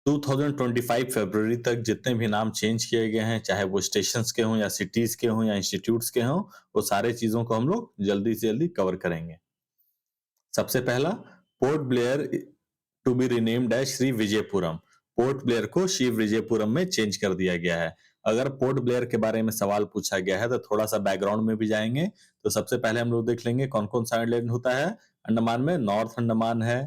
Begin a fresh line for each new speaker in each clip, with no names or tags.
2025 फरवरी तक जितने भी नाम चेंज किए गए हैं, चाहे वो स्टेशंस के हों या सिटीज़ के हों या इंस्टीट्यूट्स के हों, वो सारे चीज़ों को हम लोग जल्दी से जल्दी कवर करेंगे। सबसे पहला, Port Blair to be renamed as Shri Vijayapuram. Port Blair को श्री विजयपुरम में चेंज कर दिया गया है। अगर पोर्ट ब्लेयर के बारे में सवाल पूछा गया है, तो थोड़ा-सा बैकग्राउंड में भी जाएँगे। तो सबसे पहले हम लोग देख लेंगे कौन-कौन सा आइलैंड होता है अंडमान में। नॉर्थ अंडमान है,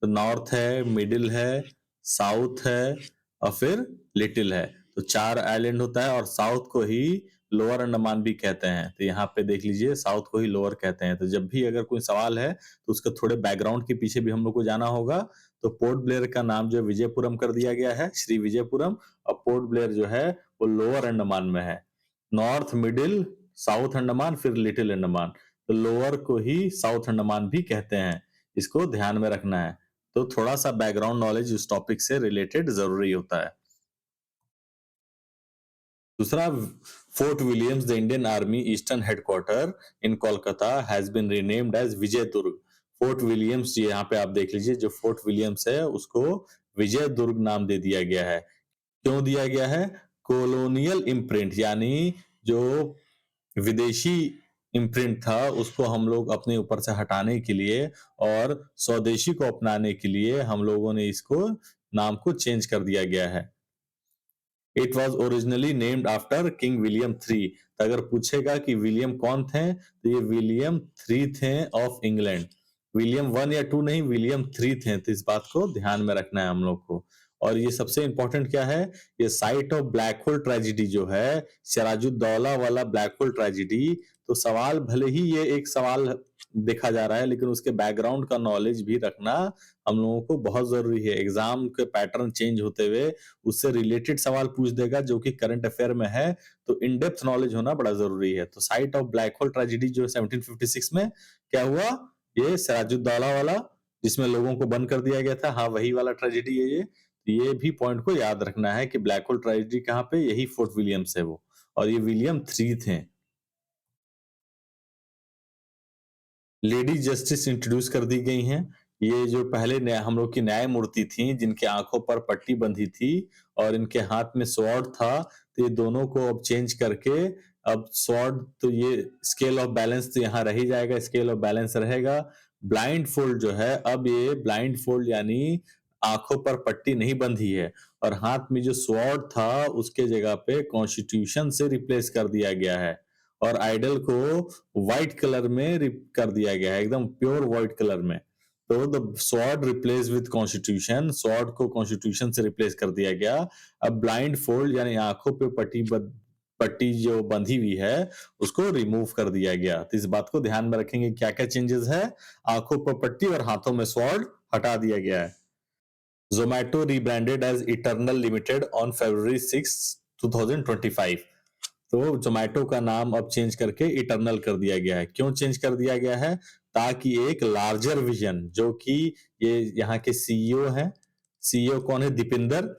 तो नॉर्थ है, मिडिल है, साउथ है और फिर लिटिल है। तो 4 आइलैंड होता है और साउथ को ही लोअर अंडमान भी कहते हैं। तो यहाँ पे देख लीजिए साउथ को ही लोअर कहते हैं। तो जब भी अगर कोई सवाल है तो उसके थोड़े बैकग्राउंड के पीछे भी हम लोग को जाना होगा। तो पोर्ट ब्लेयर का नाम जो है विजयपुरम कर दिया गया है, श्री विजयपुरम, और पोर्ट ब्लेयर जो है वो लोअर अंडमान में है। नॉर्थ, मिडिल, साउथ अंडमान फिर लिटिल अंडमान। तो लोअर को ही साउथ अंडमान भी कहते हैं। इसको ध्यान में रखना है। तो थोड़ा-सा बैकग्राउंड नॉलेज उस टॉपिक से रिलेटेड ज़रूरी होता है। दूसरा, Fort Williams the Indian army eastern headquarter in Kolkata has been renamed as Vijay Durg. Fort Williams, यहाँ पे आप देख लीजिए, जो फोर्ट विलियम्स है उसको विजय दुर्ग नाम दे दिया गया है। क्यों दिया गया है? कॉलोनियल इम्प्रिंट, यानी जो विदेशी इम्प्रिंट था उसको हम लोग अपने ऊपर से हटाने के लिए और स्वदेशी को अपनाने के लिए हम लोगों ने इसको नाम को चेंज कर दिया गया है। It was originally named after king William three. तो अगर पूछेगा कि विलियम कौन थे, तो ये विलियम थ्री थे ऑफ इंग्लैंड। विलियम वन या टू नहीं, विलियम थ्री थे। तो इस बात को ध्यान में रखना है हम लोग को। और ये सबसे इंपॉर्टेंट क्या है, ये site of black hole tragedy जो है, सिराजुद्दौला वाला ब्लैक होल ट्रेजिडी। तो सवाल भले ही ये एक सवाल देखा जा रहा है, लेकिन उसके बैकग्राउंड का नॉलेज भी रखना हम लोगों को बहुत जरूरी है। एग्जाम के पैटर्न चेंज होते हुए उससे रिलेटेड सवाल पूछ देगा जो कि करंट अफेयर में है, तो इन डेप्थ नॉलेज होना बड़ा जरूरी है। तो site of black hole tragedy जो 1756 में क्या हुआ, ये सिराजुद्दौला वाला जिसमें लोगों को बंद कर दिया गया था, हाँ वही वाला ट्रेजिडी है ये। तो ये भी पॉइंट को याद रखना है कि ब्लैक होल ट्रेजिडी कहाँ पे, यही फोर्ट विलियम्स है वो, और ये विलियम थ्री थे। लेडी जस्टिस इंट्रोड्यूस कर दी गई हैं। ये जो पहले हम लोग की न्याय मूर्ति थी, जिनके आंखों पर पट्टी बंधी थी और इनके हाथ में स्वॉर्ड था, तो ये दोनों को अब चेंज करके, अब स्वॉर्ड, तो ये स्केल ऑफ बैलेंस तो यहाँ रह ही जाएगा, स्केल ऑफ बैलेंस रहेगा। ब्लाइंड फोल्ड जो है, अब ये ब्लाइंड फोल्ड यानी आंखों पर पट्टी नहीं बंधी है, और हाथ में जो स्वॉर्ड था उसके जगह पे कॉन्स्टिट्यूशन से रिप्लेस कर दिया गया है, और आइडल को व्हाइट कलर में कर दिया गया है, एकदम प्योर व्हाइट कलर में। तो the sword replace with constitution, sword को कॉन्स्टिट्यूशन से रिप्लेस कर दिया गया। अब ब्लाइंड फोल्ड यानी आंखों पे पट्टी जो बंधी हुई है उसको रिमूव कर दिया गया। तो इस बात को ध्यान में रखेंगे, क्या क्या चेंजेस है। आंखों पर पट्टी और हाथों में स्वॉर्ड हटा दिया गया है। Zomato rebranded as Eternal Limited on February 6, 2025। तो जोमैटो का नाम अब चेंज करके इटर्नल कर दिया गया है। क्यों चेंज कर दिया गया है? ताकि एक लार्जर विजन, जो कि ये यहाँ के सीईओ हैं, सीईओ कौन है, Deepinder.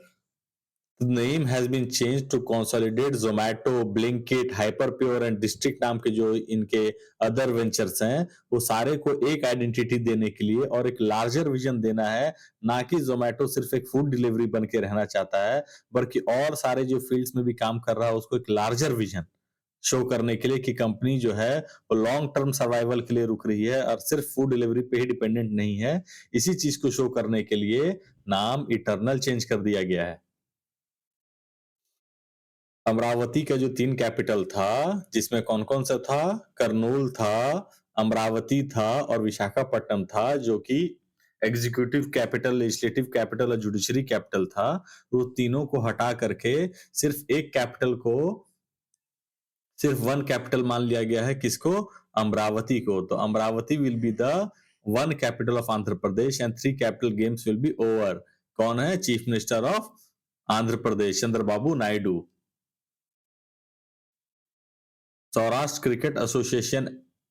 The name has been changed to consolidate Zomato, Blinkit, Hyperpure and District नाम के जो इनके अदर वेंचर्स हैं, वो सारे को एक आइडेंटिटी देने के लिए और एक लार्जर विजन देना है। ना कि जोमेटो सिर्फ एक फूड डिलीवरी बन के रहना चाहता है, बल्कि और सारे जो फील्ड्स में भी काम कर रहा है उसको एक लार्जर विजन शो करने के लिए कि कंपनी जो है वो लॉन्ग टर्म सर्वाइवल के लिए रुक रही है और सिर्फ फूड डिलीवरी पे ही डिपेंडेंट नहीं है। इसी चीज को शो करने के लिए नाम इटर्नल चेंज कर दिया गया है। अमरावती का जो 3 कैपिटल था, जिसमें कौन-कौन सा था, कर्नूल था, अमरावती था और विशाखापट्टनम था, जो कि एग्जीक्यूटिव कैपिटल, लेजिस्लेटिव कैपिटल और जुडिशरी कैपिटल था। वो तीनों को हटा करके सिर्फ एक कैपिटल को, सिर्फ वन कैपिटल मान लिया गया है। किसको? अमरावती को। तो Amravati will be the one capital of Andhra Pradesh and 3 capital games will be over. कौन है? Chief minister of Andhra Pradesh Chandrababu Naidu. Saurashtra cricket association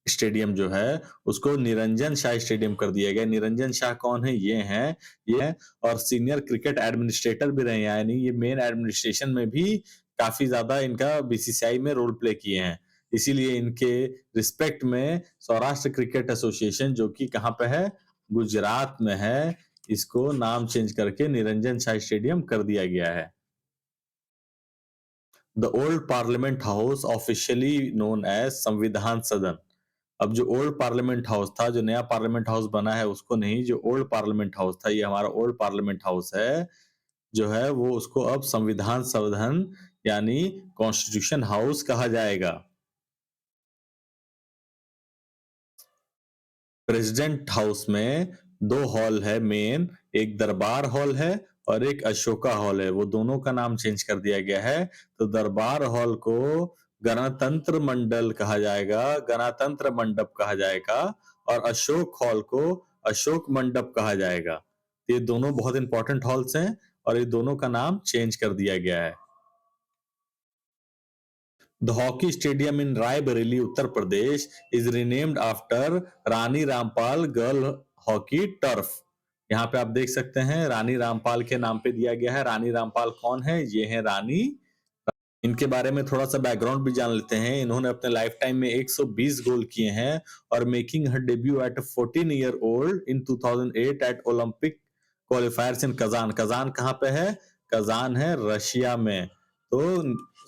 stadium जो है उसको निरंजन शाह स्टेडियम कर दिया गया। निरंजन शाह कौन है? ये और सीनियर क्रिकेट एडमिनिस्ट्रेटर भी रहे हैं, यानी ये मेन एडमिनिस्ट्रेशन में भी काफी ज्यादा इनका बीसीसीआई में रोल प्ले किए हैं। इसीलिए इनके रिस्पेक्ट में सौराष्ट्र क्रिकेट एसोसिएशन, जो कि कहाँ पे है, गुजरात में है, इसको नाम चेंज करके निरंजन शाह स्टेडियम कर दिया गया है। The old parliament house officially known as Samvidhan Sadan. अब जो ओल्ड पार्लियामेंट हाउस था, जो नया पार्लियामेंट हाउस बना है उसको नहीं, जो ओल्ड पार्लियामेंट हाउस था, ये हमारा ओल्ड पार्लियामेंट हाउस है, जो है वो उसको अब संविधान सदन यानी कॉन्स्टिट्यूशन हाउस कहा जाएगा। प्रेसिडेंट हाउस में 2 हॉल है मेन, एक दरबार हॉल है और एक अशोका हॉल है, वो दोनों का नाम चेंज कर दिया गया है। तो दरबार हॉल को गणतंत्र मंडल कहा जाएगा, गणतंत्र मंडप कहा जाएगा और अशोक हॉल को अशोक मंडप कहा जाएगा। ये दोनों बहुत इंपॉर्टेंट हॉल्स हैं और ये दोनों का नाम चेंज कर दिया गया है। The hockey stadium in Raebareli, Uttar Pradesh is renamed after Rani Rampal girl hockey turf. यहाँ पे आप देख सकते हैं रानी रामपाल के नाम पे दिया गया है। रानी रामपाल कौन है? ये है रानी। इनके बारे में थोड़ा सा बैकग्राउंड भी जान लेते हैं। इन्होंने अपने लाइफ टाइम में 120 गोल किए हैं और making her debut at 14 year old in 2008 at Olympic qualifiers in Kazan. Kazan कहाँ पे है? कजान है रशिया में। तो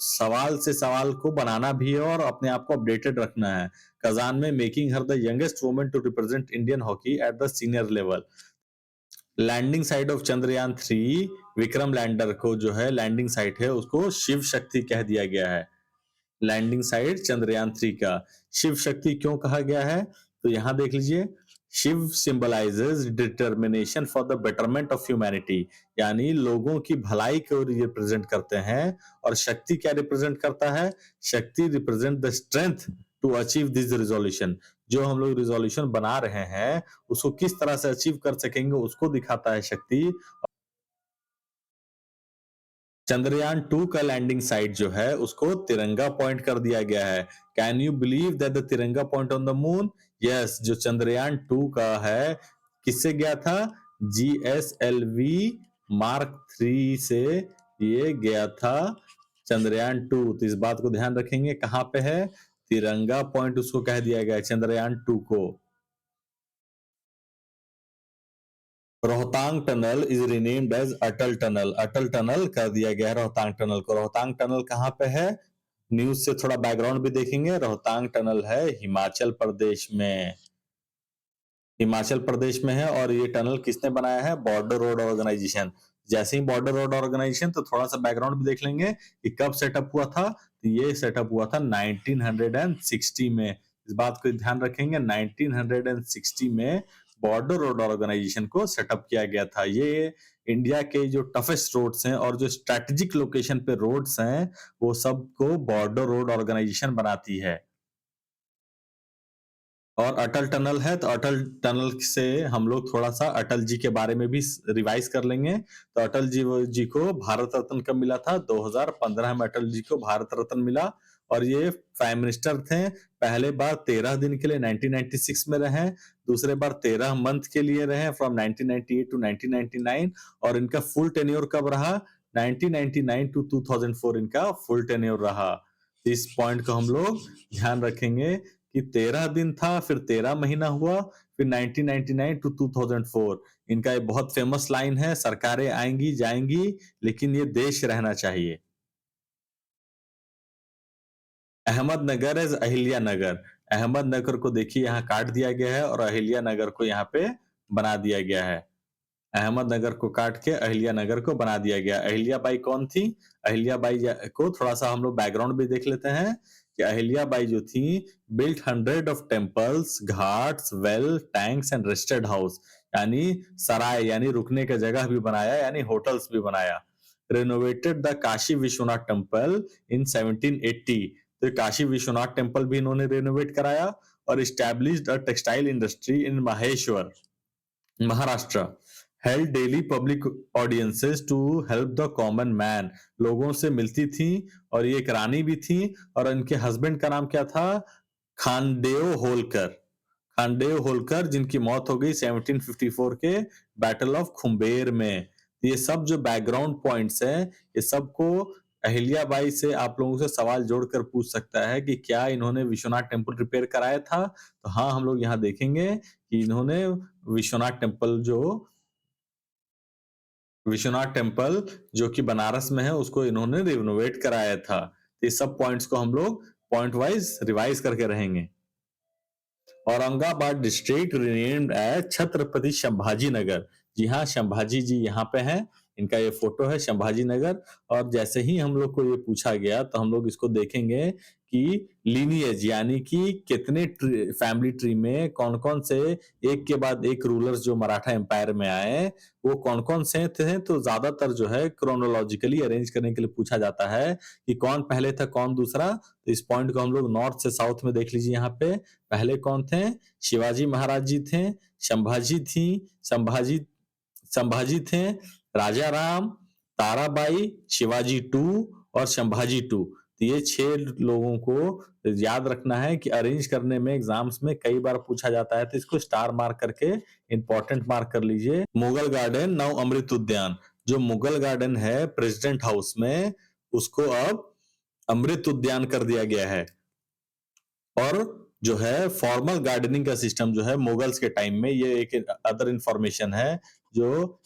सवाल से सवाल को बनाना भी है और अपने आप को अपडेटेड रखना है। कजान में making her the youngest woman to represent Indian hockey at the senior level. Landing site of Chandrayaan 3, Vikram lander को जो है लैंडिंग साइट है उसको शिव शक्ति कह दिया गया है। लैंडिंग साइट चंद्रयान 3 का शिव शक्ति क्यों कहा गया है? तो यहां देख लीजिए, Shiv symbolises determination for the betterment of humanity, यानी लोगों की भलाई को रिप्रेजेंट करते हैं। और शक्ति क्या रिप्रेजेंट करता है? Shakti represent the strength to achieve this resolution. जो हम लोग रिजोल्यूशन बना रहे हैं उसको किस तरह से अचीव कर सकेंगे उसको दिखाता है शक्ति। चंद्रयान 2 का लैंडिंग साइट जो है उसको तिरंगा पॉइंट कर दिया गया है। Can you believe that the tiranga point on the moon? Yes, जो चंद्रयान 2 का है किससे गया था? GSLV मार्क 3 से ये गया था चंद्रयान 2। तो इस बात को ध्यान रखेंगे, कहां पे है? तिरंगा पॉइंट उसको कह दिया गया है चंद्रयान 2 को। Rohtang tunnel is renamed as Atal tunnel. Atal tunnel कर दिया गया है रोहतांग टनल को। रोहतांग टनल कहाँ पे है? न्यूज से थोड़ा बैकग्राउंड भी देखेंगे। रोहतांग टनल है हिमाचल प्रदेश में। हिमाचल प्रदेश में है और ये टनल किसने बनाया है? Border road organisation. जैसे ही बॉर्डर रोड ऑर्गेनाइजेशन, तो थोड़ा सा बैकग्राउंड भी देख लेंगे कि कब सेटअप हुआ था। तो ये सेटअप हुआ था 1960 में। इस बात को ध्यान रखेंगे, 1960 में बॉर्डर रोड ऑर्गेनाइजेशन को सेटअप किया गया था। ये इंडिया के जो टफेस्ट रोड्स हैं और जो स्ट्रेटेजिक लोकेशन पे रोड्स हैं वो सबको बॉर्डर रोड ऑर्गेनाइजेशन बनाती है। और अटल टनल है तो अटल टनल से हम लोग थोड़ा सा अटल जी के बारे में भी रिवाइज कर लेंगे। तो अटल जी को भारत रत्न कब मिला था? 2015 में अटल जी को भारत रत्न मिला। और ये प्राइम मिनिस्टर थे। पहले बार 13 दिन के लिए 1996 में रहे, दूसरे बार 13 मंथ के लिए रहे फ्रॉम 1998 टू 1999। और इनका फुल टेन्योर कब रहा? 1999 टू 2004 इनका फुल टेन्योर रहा। इस पॉइंट को हम लोग ध्यान रखेंगे कि 13 दिन था, फिर 13 महीना हुआ, फिर 1999 टू 2004। इनका एक बहुत फेमस लाइन है, सरकारें आएंगी जाएंगी लेकिन ये देश रहना चाहिए। अहमदनगर एज अहिल्या नगर। अहमदनगर को देखिए यहाँ काट दिया गया है और अहिल्या नगर को यहाँ पे बना दिया गया है। अहमदनगर को काट के अहिल्या नगर को बना दिया गया। अहिल्या बाई कौन थी? अहिल्या बाई को थोड़ा सा हम लोग बैकग्राउंड भी देख लेते हैं कि अहिल्या बाई जो थी built 100 of temples, Ghats, well, tanks and rested house, यानी सराय यानी रुकने का जगह भी बनाया, यानी होटल्स भी बनाया। Renovated the Kashi Vishwanath temple in 1780। तो काशी विश्वनाथ टेम्पल भी इन्होंने रेनोवेट कराया। और established a textile industry in Maheshwar, Maharashtra. Held daily public audiences to help the common man. लोगों से मिलती थी और ये एक रानी भी थी। और इनके हस्बैंड का नाम क्या था? खानदेव होलकर। खानदेव होलकर, जिनकी मौत हो गई 1754 के बैटल ऑफ खुम्बेर में। ये सब जो बैकग्राउंड पॉइंट्स हैं ये सबको अहिल्या बाई से आप लोगों से सवाल जोड़कर पूछ सकता है कि क्या इन्होंने विश्वनाथ टेम्पल रिपेयर कराया था? तो हाँ, हम लोग यहाँ देखेंगे कि इन्होंने विश्वनाथ टेम्पल जो विश्वनाथ टेम्पल जो कि बनारस में है, उसको इन्होंने रिनोवेट कराया था। तो ये सब पॉइंट्स को हम लोग पॉइंट वाइज रिवाइज करके रहेंगे। Aurangabad district renamed as Chhatrapati Sambhaji Nagar. जी हाँ, संभाजी जी यहाँ पे हैं, इनका ये फोटो है संभाजी नगर। और जैसे ही हम लोग को ये पूछा गया तो हम लोग इसको देखेंगे कि लीनिएज यानी कि कितने फैमिली ट्री में कौन कौन से एक के बाद एक रूलर्स जो मराठा एम्पायर में आए वो कौन कौन से थे। तो ज्यादातर जो है क्रोनोलॉजिकली अरेंज करने के लिए पूछा जाता है कि कौन पहले था कौन दूसरा। तो इस पॉइंट को हम लोग नॉर्थ से साउथ में देख लीजिए। यहाँ पे पहले कौन थे? शिवाजी महाराज जी थे, संभाजी थी, संभाजी संभाजी थे, राजा राम, ताराबाई, शिवाजी टू और संभाजी टू। तो ये 6 लोगों को याद रखना है कि अरेंज करने में एग्जाम्स में कई बार पूछा जाता है, तो इसको स्टार मार्क करके इंपॉर्टेंट मार्क कर लीजिए। मुगल गार्डन नव अमृत उद्यान, जो मुगल गार्डन है प्रेसिडेंट हाउस में, उसको अब अमृत उद्यान कर दिया गया है। और जो है फॉर्मल गार्डनिंग का सिस्टम जो है मुगल्स के टाइम में, ये एक अदर इंफॉर्मेशन है, जो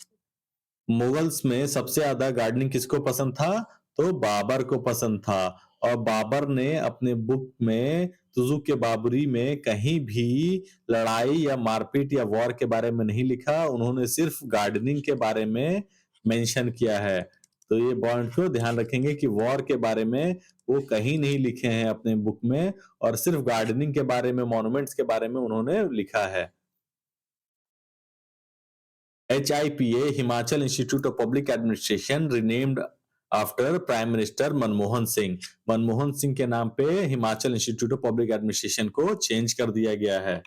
मुगल्स में सबसे ज्यादा गार्डनिंग किसको पसंद था? तो बाबर को पसंद था। और बाबर ने अपने बुक में तुजुक के बाबरी में कहीं भी लड़ाई या मारपीट या वॉर के बारे में नहीं लिखा, उन्होंने सिर्फ गार्डनिंग के बारे में मेंशन किया है। तो ये पॉइंट को ध्यान रखेंगे कि वॉर के बारे में वो कहीं नहीं लिखे हैं अपने बुक में, और सिर्फ गार्डनिंग के बारे में, मॉन्यूमेंट्स के बारे में उन्होंने लिखा है। HIPA Himachal institute of public administration renamed after prime minister Manmohan Singh. Manmohan Singh के नाम पे Himachal institute of public administration को चेंज कर दिया गया है।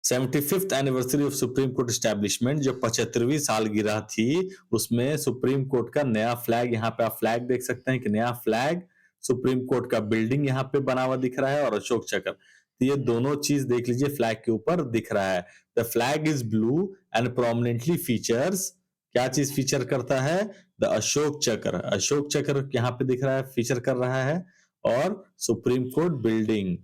75th anniversary of supreme court establishment, जो 75वीं सालगिरह थी, उसमें सुप्रीम कोर्ट का नया फ्लैग, यहाँ पे आप फ्लैग देख सकते हैं कि नया फ्लैग, सुप्रीम कोर्ट का बिल्डिंग यहाँ पे बना हुआ दिख रहा है और अशोक चक्र। तो ये दोनों चीज देख लीजिए फ्लैग के ऊपर दिख रहा है। The flag is blue and prominently features, क्या चीज फीचर करता है? द अशोक चक्र। अशोक चक्र यहाँ पे दिख रहा है, फीचर कर रहा है। और supreme court building,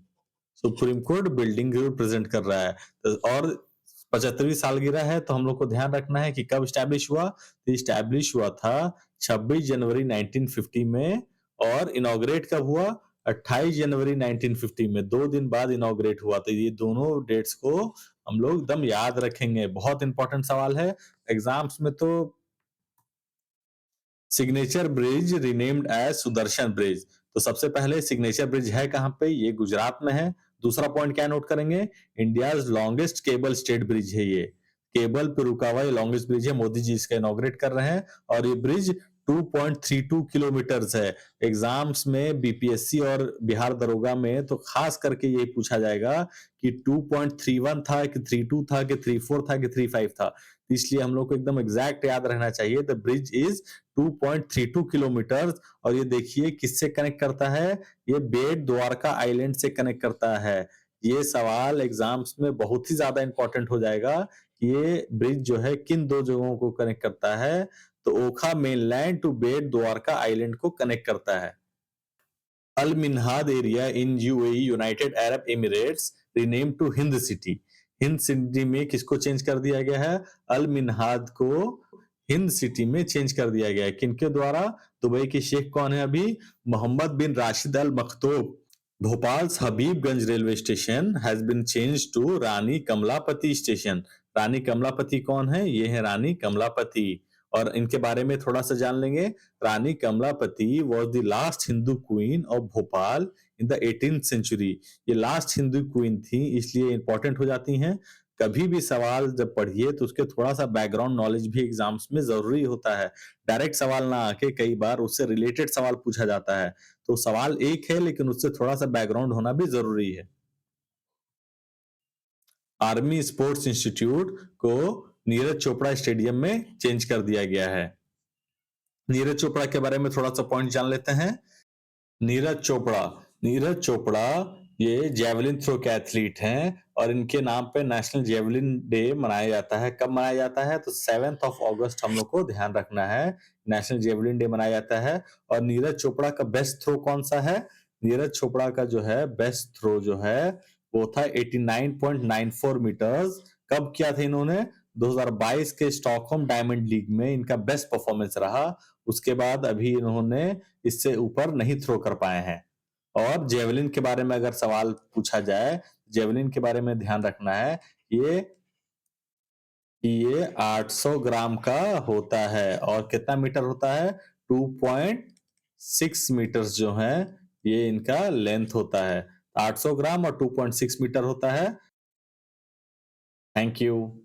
supreme court building present कर रहा है। तो और 75वीं सालगिरह है, तो हम लोग को ध्यान रखना है कि कब स्टैब्लिश हुआ। तो स्टैब्लिश हुआ था 26 जनवरी 1950 में, और इनॉग्रेट कब हुआ? 28 जनवरी 1950 में, 2 दिन बाद इनॉग्रेट हुआ। तो ये दोनों डेट्स को हम लोग एकदम याद रखेंगे, बहुत इंपॉर्टेंट सवाल है एग्जाम्स में। तो signature bridge renamed as Sudarshan bridge, तो सबसे पहले सिग्नेचर ब्रिज है कहां पे? ये गुजरात में है। दूसरा पॉइंट क्या नोट करेंगे? India's longest cable stayed bridge है ये, केबल पे रुका हुआ ये लॉन्गेस्ट ब्रिज है, मोदी जी इसका इनॉग्रेट कर रहे हैं। और ये ब्रिज 2.32 किलोमीटर है। एग्जाम्स में बीपीएससी और बिहार दरोगा में तो खास करके यही पूछा जाएगा कि 2.31 था कि 32 था कि 34 था कि 35 था। इसलिए हम लोग को एकदम एग्जैक्ट याद रहना चाहिए। The bridge is 2.32 kilometre. और ये देखिए किससे कनेक्ट करता है? ये बेट द्वारका आइलैंड से कनेक्ट करता है। ये सवाल एग्जाम्स में बहुत ही ज्यादा इंपॉर्टेंट हो जाएगा कि ये ब्रिज जो है किन दो जगहों को कनेक्ट करता है। तो Okha mainland to Bet Dwarka island को कनेक्ट करता है। Al Minhad area in UAE United Arab Emirates rename to Hind city. Hind city में किसको चेंज कर दिया गया है? अल मिन्हाद को हिंद सिटी में चेंज कर दिया गया है। किनके द्वारा? दुबई के शेख कौन है अभी? Mohammed bin Rashid Al Maktoum. Bhopal's Habibganj railway station has been change to Rani Kamlapati station. Rani Kamlapati कौन है? ये है रानी कमलापति। और इनके बारे में थोड़ा सा जान लेंगे। Rani Kamlapati was the last Hindu queen of Bhopal in the 18th century. ये लास्ट हिंदू क्वीन थी, इसलिए इंपॉर्टेंट हो जाती हैं। कभी भी सवाल जब पढ़िए तो उसके थोड़ा सा बैकग्राउंड नॉलेज भी एग्जाम्स में जरूरी होता है। डायरेक्ट सवाल ना आके कई बार उससे रिलेटेड सवाल पूछा जाता है। तो सवाल एक है लेकिन उससे थोड़ा सा बैकग्राउंड होना भी जरूरी है। आर्मी स्पोर्ट्स इंस्टीट्यूट को नीरज चोपड़ा स्टेडियम में चेंज कर दिया गया है। नीरज चोपड़ा के बारे में थोड़ा सा पॉइंट जान लेते हैं। नीरज चोपड़ा, नीरज चोपड़ा ये जेवलिन थ्रो के एथलीट हैं, और इनके नाम पे नेशनल जेवलिन डे मनाया जाता है। कब मनाया जाता है? तो 7th ऑफ अगस्त हम लोग को ध्यान रखना है, नेशनल जेवलिन डे मनाया जाता है। और नीरज चोपड़ा का बेस्ट थ्रो कौन सा है? नीरज चोपड़ा का जो है बेस्ट थ्रो जो है वो था 89.94 मीटर्स। कब किया था इन्होंने? 2022 के स्टॉकहोम डायमंड लीग में इनका बेस्ट परफॉर्मेंस रहा। उसके बाद अभी इन्होंने इससे ऊपर नहीं थ्रो कर पाए हैं। और जेवलिन के बारे में अगर सवाल पूछा जाए, जेवलिन के बारे में ध्यान रखना है, ये 800 ग्राम का होता है और कितना मीटर होता है? 2.6 मीटर्स जो है, ये इनका लेंथ होता है। 800 ग्राम और 2.6 मीटर होता है। Thank you.